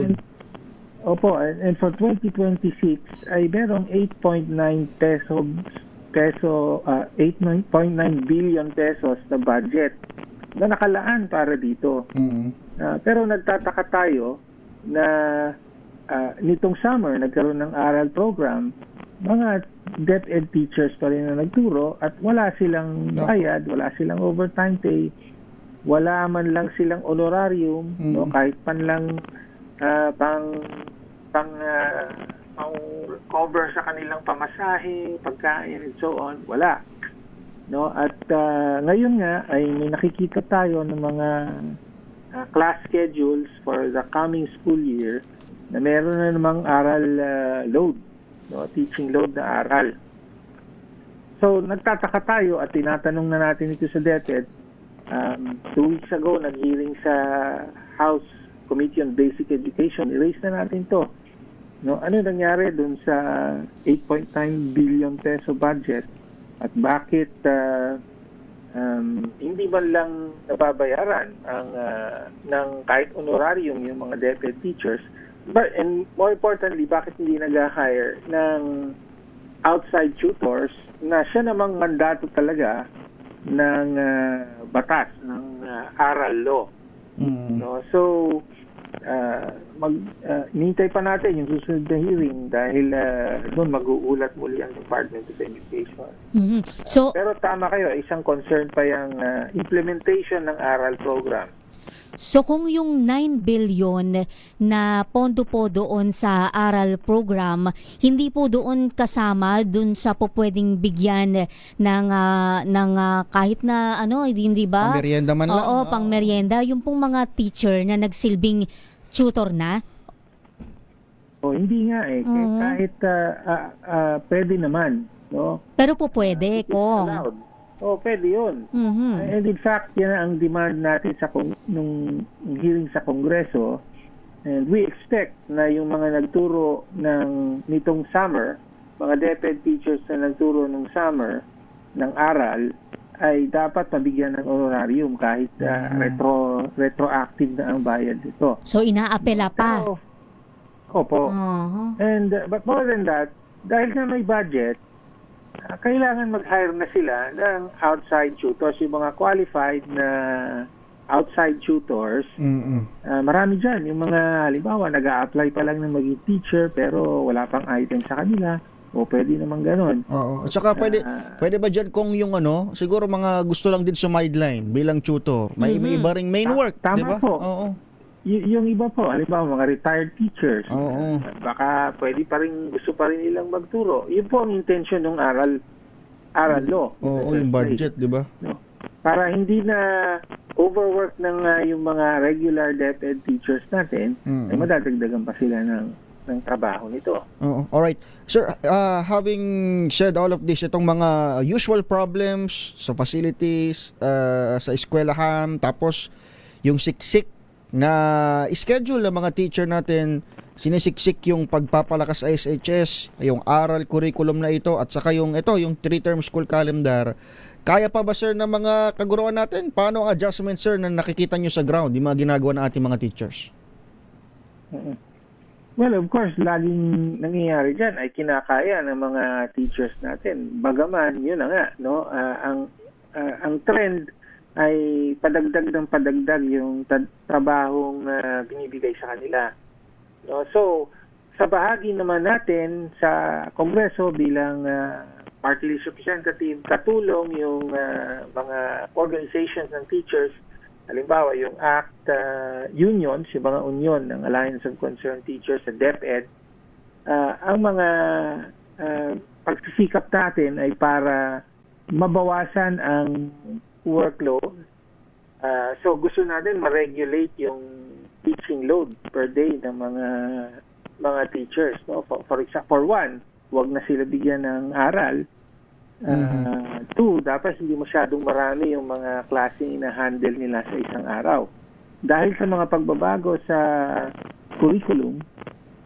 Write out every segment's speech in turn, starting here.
And, opo, and for 2026 ay merong 8.9 billion pesos na budget na nakalaan para dito. Pero nagtataka tayo na nitong summer nagkaroon ng aral program, mga DepEd teachers pa rin na nagturo at wala silang bayad, wala silang overtime pay, wala man lang silang honorarium, no, kahit pan lang pang cover sa kanilang pamasahe, pagkain and so on, wala. No, at ngayon nga ay may nakikita tayo ng mga class schedules for the coming school year na meron na namang aral load, no, teaching load na aral. So nagtataka tayo at tinatanong na natin ito sa DepEd. 2 weeks ago nag-hearing sa House Committee on Basic Education, i-raise na natin to. No, ano nangyari dun sa 8.9 billion peso budget at bakit hindi man lang nababayaran ang ng kahit honorarium yung mga DepEd teachers, but and more importantly, bakit hindi nag-hire ng outside tutors na siya namang mandato talaga ng batas ng aral law. No, so hinintay pa natin yung susunod na hearing dahil doon mag-uulat muli ang Department of Education. So, pero tama kayo, isang concern pa yung implementation ng aral program. So kung yung 9 billion na pondo po doon sa aral program, hindi po doon kasama doon sa po pwedeng bigyan ng kahit na ano, hindi ba? Pang-merienda man lang. Oo, pang-merienda. Yung pong mga teacher na nagsilbing tutor na? Hindi nga eh. Kahit pwede naman. No? Pero po pwede, Kong. Pwede yun. And in fact, yan ang demand natin nung hearing sa Kongreso. And we expect na yung mga nagturo nitong summer, mga DepEd teachers na nagturo nung summer ng aral, ay dapat mabigyan ng honorarium kahit retroactive na ang bayad dito. So inaapela pa? Pero, opo. And but more than that, dahil na may budget, kailangan mag-hire na sila ng outside tutors, yung mga qualified na outside tutors. Marami dyan, yung mga halimbawa nag-a-apply pa lang na maging teacher pero wala pang item sa kanila, o pwede naman ganon. Oo. At saka pwede ba dyan kung yung siguro mga gusto lang din sumideline bilang tutor, may iba ring main work, tama di ba? po. Oo. Yung iba po, halimbawa mga retired teachers, Oo. baka pwede pa rin, gusto pa rin nilang magturo. Yun po ang intention ng aral law. Oo, yung budget, di ba? No? Para hindi na overwork ng yung mga regular DepEd teachers natin, ay madadagdagan pa sila ng trabaho nito. Oo. Alright. Sir, having said all of this, itong mga usual problems sa facilities, sa eskwelahan, tapos yung siksik na schedule ng mga teacher natin, sinisiksik yung pagpapalakas sa SHS, yung aral curriculum na ito, at saka yung 3-term school calendar. Kaya pa ba, sir, ng mga kaguruan natin? Paano ang adjustment, sir, na nakikita nyo sa ground, yung mga ginagawa ng ating mga teachers? Well, of course, laging nangyayari dyan ay kinakaya ng mga teachers natin. Bagaman, yun na nga, no? Ang trend ay padagdag ng padagdag yung trabahong binibigay sa kanila. No? So, sa bahagi naman natin sa Kongreso bilang party list representative, katulong yung mga organizations ng teachers, halimbawa yung ACT unions, yung mga union ng Alliance of Concerned Teachers sa DepEd, ang mga pagsisikap natin ay para mabawasan ang workload. So gusto natin ma-regulate yung teaching load per day ng mga teachers, no? For example, for one, wag na sila bigyan ng aral. Two, dapat hindi masyadong marami yung mga klaseng na-handle nila sa isang araw. Dahil sa mga pagbabago sa curriculum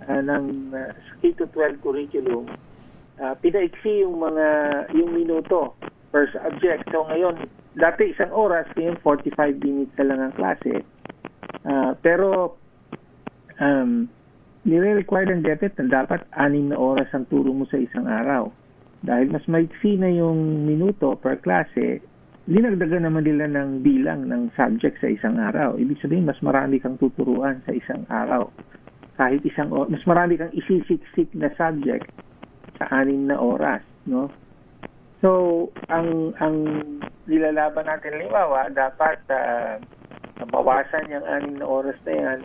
ng K-12 curriculum, pinaiksi yung minuto per subject. So ngayon, dati isang oras, ngayon 45 minutes na lang ang klase. Pero nire-require ng DepEd na dapat 6 na oras ang turo mo sa isang araw. Dahil mas maiksi na yung minuto per klase, dinagdagan naman nila ng bilang ng subject sa isang araw. Ibig sabihin, mas marami kang tuturuan sa isang araw. Kahit mas marami kang isisiksik na subject sa 6 na oras, no? So, ang nilalaban natin, limawa, dapat bawasan yung 6 na oras na yan.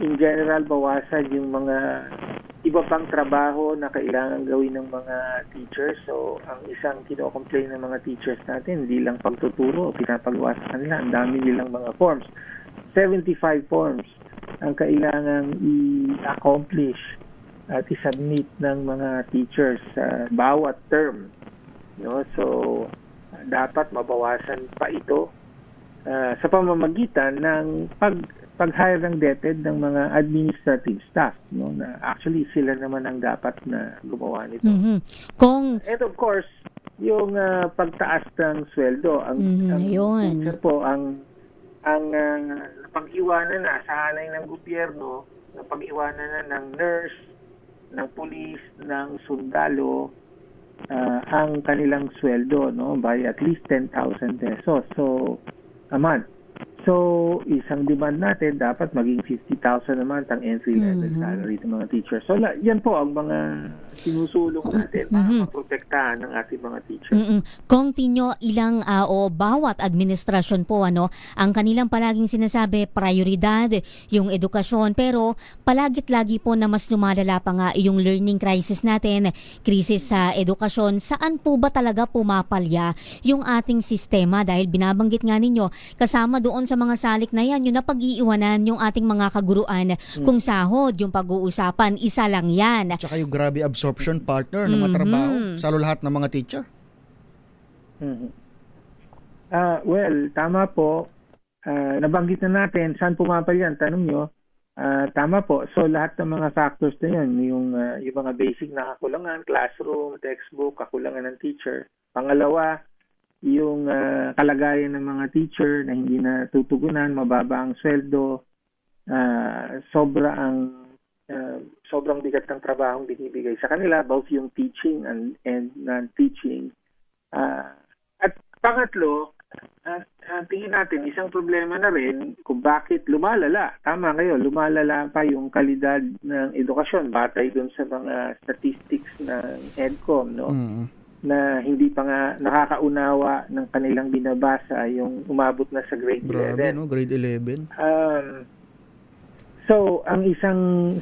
In general, bawasan yung mga iba pang trabaho na kailangan gawin ng mga teachers. So, ang isang kino-complain ng mga teachers natin, hindi lang pagtuturo, pinapagawa sa kanila. Ang dami nilang mga forms. 75 forms ang kailangang i-accomplish at i-submit ng mga teachers sa bawat term. No? So, dapat mabawasan pa ito sa pamamagitan ng pag-hire ng DepEd ng mga administrative staff, no, na actually sila naman ang dapat na gumawa nito. And of course, yung pagtaas ng sweldo, ang teacher po ang pag-iwanan na sa hanay ng gobyerno, na pag-iwanan na ng nurse, ng pulis, ng sundalo, ang kanilang sweldo, no, by at least 10,000 pesos. So, a month. So, isang demand natin, dapat maging 50,000 a month ang entry-level salary ng mga teachers. So, yan po ang mga sinusulong natin para maprotektahan ng ating mga teachers. Kung Tinyo, ilang o bawat administrasyon po, ang kanilang palaging sinasabi, prioridad, yung edukasyon, pero palagit-lagi po na mas lumalala pa nga yung learning crisis natin, krisis sa edukasyon. Saan po ba talaga pumapalya yung ating sistema? Dahil binabanggit nga ninyo, kasama doon sa mga salik na yan, yung napag-iiwanan yung ating mga kaguruan kung sahod, yung pag-uusapan, isa lang yan. Tsaka yung grabe absorption partner ng mga trabaho sa lahat ng mga teacher. Well, tama po. Nabanggit na natin, saan pumapalyan? Tanong nyo. Tama po. So, lahat ng mga factors na yun, yung mga basic na kakulangan, classroom, textbook, kakulangan ng teacher. Pangalawa, yung kalagayan ng mga teacher na hindi na tutugunan, mababa ang sweldo, sobrang bigat ng trabahong binibigay sa kanila, both yung teaching and non-teaching. At pangatlo, tingin natin, isang problema na rin kung bakit lumalala. Tama kayo, lumalala pa yung kalidad ng edukasyon batay dun sa mga statistics ng EDCOM, no? Na hindi pa nga nakakaunawa ng kanilang binabasa yung umabot na sa grade 11. Grabe, no? Grade 11. So, ang isang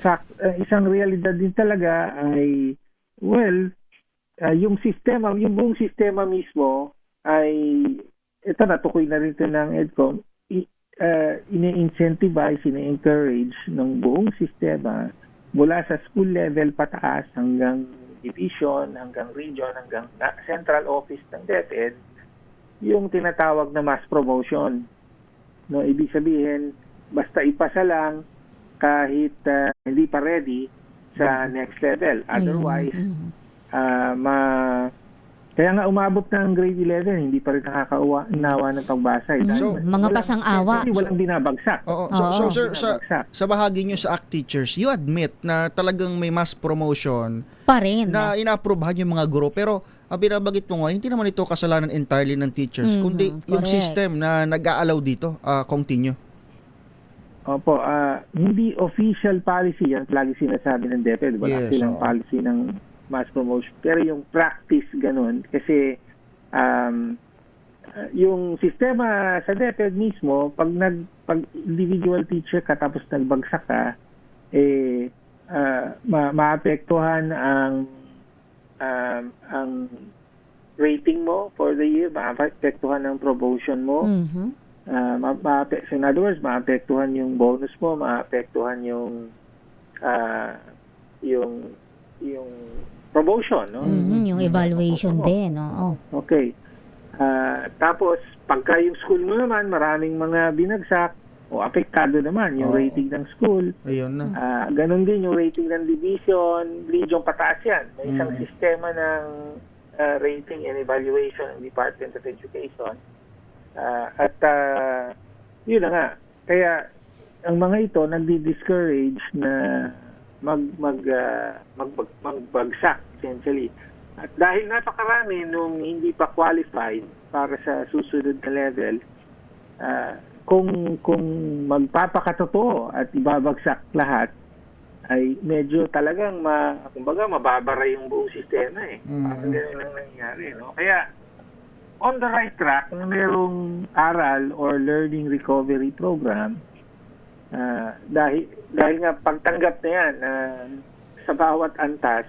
realidad din talaga ay, well, yung buong sistema mismo ay, ito natukoy na rin ito ng EDCOM, ini-incentivize, ini-encourage ng buong sistema mula sa school level pataas hanggang division, hanggang region, hanggang central office ng DepEd, yung tinatawag na mass promotion. No, ibig sabihin, basta ipasa lang kahit hindi pa ready sa next level. Otherwise, kaya nga umabot na ang grade 11, hindi pa rin nakakaunawa ng pagbasa. So, mga pasang-awa. Walang binabagsak. So, sir, sa bahagi nyo sa ACT Teachers, you admit na talagang may mass promotion pa rin na inaaprobahan yung mga guro. Pero, binabagit mo nga, hindi naman ito kasalanan entirely ng teachers, kundi yung system na nag-aalaw dito, continue. Opo, hindi official policy yan, lagi sinasabi ng DepEd. Wala silang policy ng mass promotion. Pero yung practice ganun, kasi yung sistema sa DepEd mismo, pag individual teacher ka tapos nagbagsak ka, maapektuhan ang rating mo for the year, maapektuhan ang promotion mo. So in other words, maapektuhan yung bonus mo, maapektuhan yung promotion, no? Yung evaluation din, no? Okay. Tapos, pagka yung school mo naman, maraming mga binagsak, apektado naman yung rating ng school. Ayun na. Ganon din yung rating ng division, region, pataas yan. May isang sistema ng rating and evaluation ng Department of Education. Yun na nga. Kaya, ang mga ito nagdi-discourage na magbagsak essentially. At dahil napakarami nung hindi pa qualified para sa susunod na level, kung magpapakatotoo at ibabagsak lahat, ay medyo talagang kumbaga mababara yung buong sistema eh. Parang ganun lang nangyayari, no? Kaya on the right track na mayroong aral or learning recovery program, dahil nga pagtanggap na yan sa bawat antas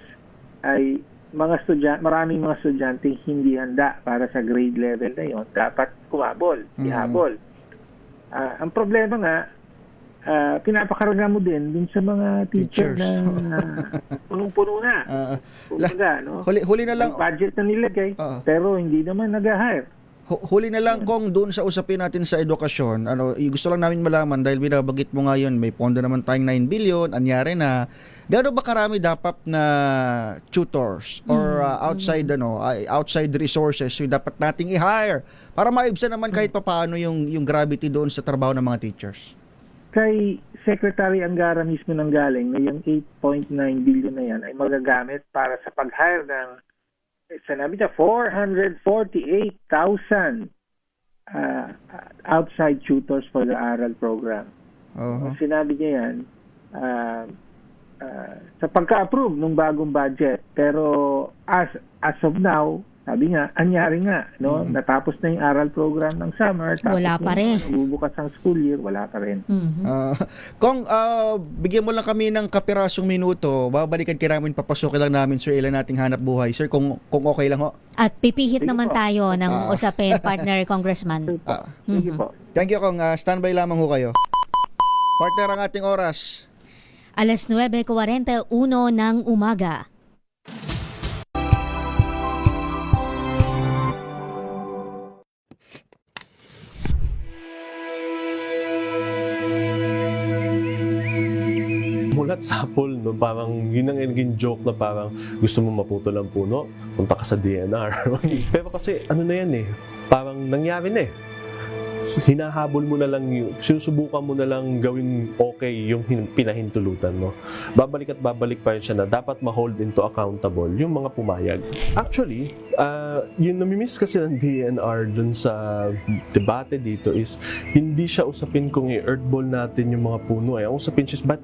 ay maraming mga estudyante hindi handa para sa grade level na yon, dapat kumabol, ihabol. Ang problema nga, pinapakarga mo din dun sa mga teacher na punong-puno na. No? Huli na lang. May budget na nilagay, pero hindi naman nag-hire. Huli na lang kung doon sa usapin natin sa edukasyon, gusto lang namin malaman dahil binabagit mo ngayon, may pondo naman tayong 9 billion, anyari na, gaano ba karami dapat na tutors or outside resources yung dapat nating i-hire para maibsan naman kahit papaano yung gravity doon sa trabaho ng mga teachers? Kay Secretary Angara mismo nang galing na yung 8.9 billion na yan ay magagamit para sa pag-hire ng sinabi niya 448,000 outside tutors for the ARAL program. Sinabi niya yan sa pagka-approve ng bagong budget. Pero as of now, sabi nga, anyari nga, no? Natapos na yung ARAL program ng summer. Wala pa rin. Bubukas ang school year, wala pa rin. Kung bigyan mo lang kami ng kapirasong minuto, babalikan kiramin, papasukin lang namin, Sir, ilan nating hanap buhay. Sir, kung okay lang ho. At pipihit naman tayo ng usapin, partner Congressman. Sige po. Thank you, Kong. Standby lamang ho kayo. Partner, ang ating oras. 9:41 ng umaga. Mulat sapol, no? Parang yun ang naging joke na parang gusto mo maputol ang puno, punta ka sa DNR. Pero kasi ano na yan eh, parang nangyari na eh. Hinahabol mo na lang yun, sinusubukan mo na lang gawin okay yung pinahintulutan mo. Babalik at babalik pa rin siya na dapat ma-hold into accountable yung mga pumayag. Actually, yung namimiss kasi ng DNR dun sa debate dito is hindi siya usapin kung i-earthball natin yung mga puno. Ang usapin siya is